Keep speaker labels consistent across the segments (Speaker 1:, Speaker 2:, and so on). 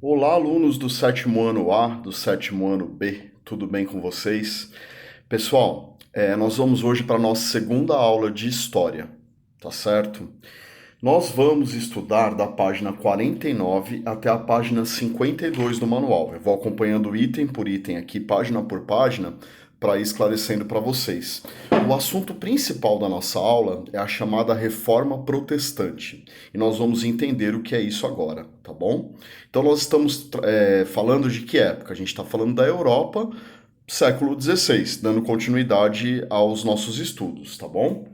Speaker 1: Olá, alunos do sétimo ano A, do sétimo ano B, tudo bem com vocês? Pessoal, nós vamos hoje para a nossa segunda aula de História, tá certo? Nós vamos estudar da página 49 até a página 52 do manual. Eu vou acompanhando item por item aqui, página por página, para ir esclarecendo para vocês. O assunto principal da nossa aula é a chamada Reforma Protestante. E nós vamos entender o que é isso agora, tá bom? Então nós estamos falando de que época? A gente está falando da Europa, século XVI, dando continuidade aos nossos estudos, tá bom?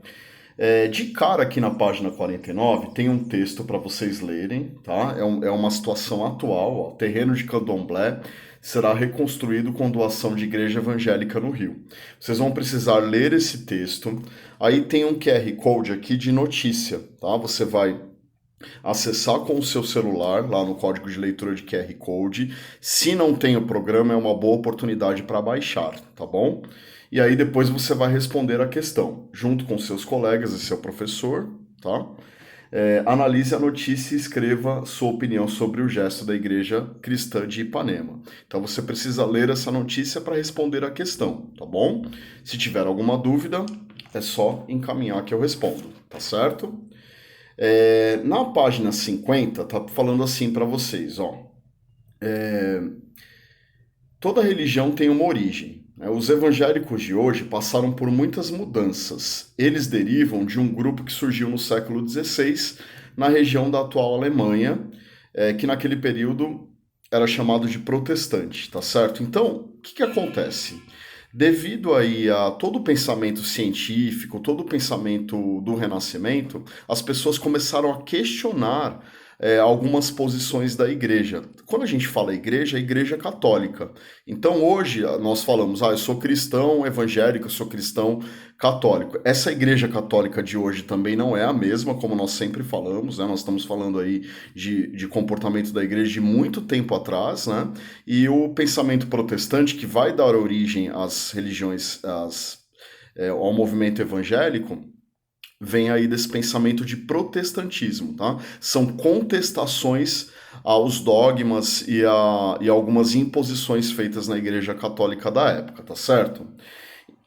Speaker 1: De cara aqui na página 49 tem um texto para vocês lerem, tá? É uma situação atual, ó. Terreno de Candomblé será reconstruído com doação de igreja evangélica no Rio. Vocês vão precisar ler esse texto. Aí tem um QR Code aqui de notícia, tá? Você vai acessar com o seu celular, lá no código de leitura de QR Code. Se não tem o programa, é uma boa oportunidade para baixar, tá bom? E aí depois você vai responder a questão, junto com seus colegas e seu professor, tá? Analise a notícia e escreva sua opinião sobre o gesto da Igreja Cristã de Ipanema. Então você precisa ler essa notícia para responder a questão, tá bom? Se tiver alguma dúvida, é só encaminhar que eu respondo, tá certo? Na página 50, tá falando assim para vocês, ó. Toda religião tem uma origem, né? Os evangélicos de hoje passaram por muitas mudanças. Eles derivam de um grupo que surgiu no século XVI, na região da atual Alemanha, que naquele período era chamado de protestante, tá certo? Então, o que acontece? Devido aí a todo o pensamento científico, todo o pensamento do Renascimento, as pessoas começaram a questionar algumas posições da igreja. Quando a gente fala igreja, é a igreja católica. Então hoje nós falamos, eu sou cristão evangélico, eu sou cristão católico. Essa igreja católica de hoje também não é a mesma, como nós sempre falamos, né? Nós estamos falando aí de comportamento da igreja de muito tempo atrás, né? E o pensamento protestante, que vai dar origem às religiões, ao movimento evangélico, vem aí desse pensamento de protestantismo, tá? São contestações aos dogmas e algumas imposições feitas na Igreja Católica da época, tá certo?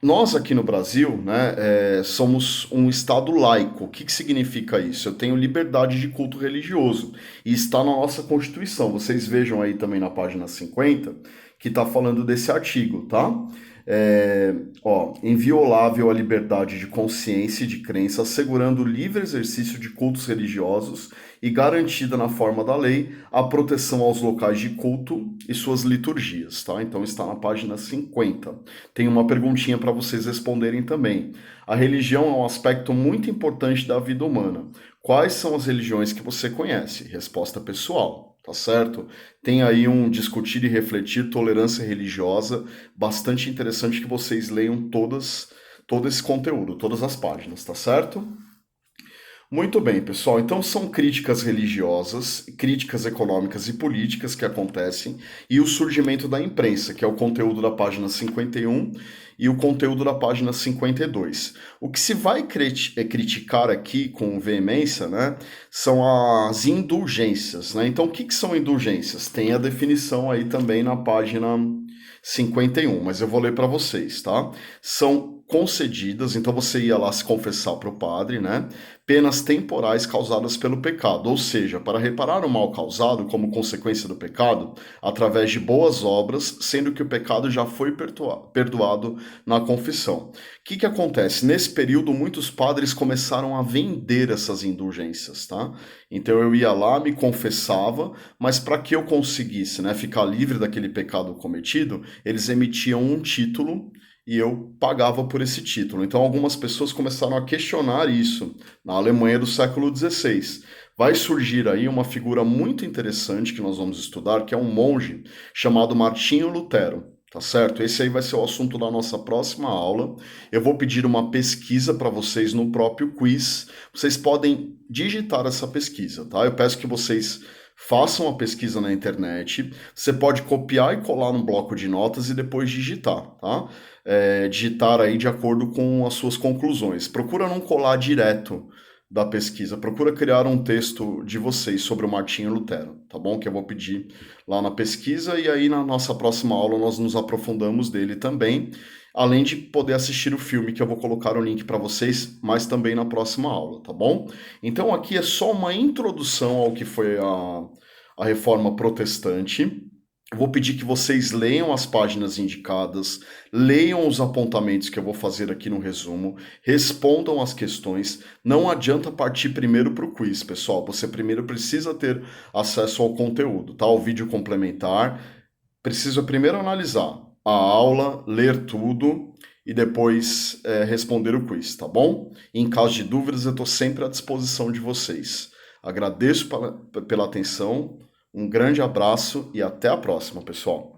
Speaker 1: Nós aqui no Brasil, né, somos um Estado laico. O que significa isso? Eu tenho liberdade de culto religioso e está na nossa Constituição. Vocês vejam aí também na página 50 que está falando desse artigo, tá? Inviolável a liberdade de consciência e de crença, assegurando o livre exercício de cultos religiosos e garantida na forma da lei a proteção aos locais de culto e suas liturgias, tá? Então está na página 50. Tem uma perguntinha para vocês responderem também. A religião é um aspecto muito importante da vida humana. Quais são as religiões que você conhece? Resposta pessoal, tá certo? Tem aí um discutir e refletir tolerância religiosa, bastante interessante que vocês leiam todo esse conteúdo, todas as páginas, tá certo? Muito bem, pessoal. Então são críticas religiosas, críticas econômicas e políticas que acontecem e o surgimento da imprensa, que é o conteúdo da página 51 e o conteúdo da página 52. O que se vai criticar aqui com veemência, né, são as indulgências, né? Então o que são indulgências? Tem a definição aí também na página 51, mas eu vou ler para vocês, tá? São concedidas, então você ia lá se confessar para o padre, né? Penas temporais causadas pelo pecado, ou seja, para reparar o mal causado como consequência do pecado, através de boas obras, sendo que o pecado já foi perdoado na confissão. O que acontece? Nesse período, muitos padres começaram a vender essas indulgências, tá? Então eu ia lá, me confessava, mas para que eu conseguisse, né, ficar livre daquele pecado cometido, eles emitiam um título e eu pagava por esse título. Então algumas pessoas começaram a questionar isso na Alemanha do século XVI. Vai surgir aí uma figura muito interessante que nós vamos estudar, que é um monge chamado Martinho Lutero. Tá certo? Esse aí vai ser o assunto da nossa próxima aula. Eu vou pedir uma pesquisa para vocês no próprio quiz. Vocês podem digitar essa pesquisa, tá? Eu peço que vocês façam a pesquisa na internet. Você pode copiar e colar no bloco de notas e depois digitar, tá? Digitar aí de acordo com as suas conclusões. Procura não colar direto da pesquisa. Procura criar um texto de vocês sobre o Martinho Lutero, tá bom? Que eu vou pedir lá na pesquisa e aí na nossa próxima aula nós nos aprofundamos dele também, além de poder assistir o filme que eu vou colocar o link para vocês, mas também na próxima aula, tá bom? Então aqui é só uma introdução ao que foi a Reforma Protestante. Eu vou pedir que vocês leiam as páginas indicadas, leiam os apontamentos que eu vou fazer aqui no resumo, respondam as questões. Não adianta partir primeiro para o quiz, pessoal. Você primeiro precisa ter acesso ao conteúdo, tá? O vídeo complementar. Precisa primeiro analisar a aula, ler tudo e depois responder o quiz, tá bom? Em caso de dúvidas, eu estou sempre à disposição de vocês. Agradeço pela atenção. Um grande abraço e até a próxima, pessoal.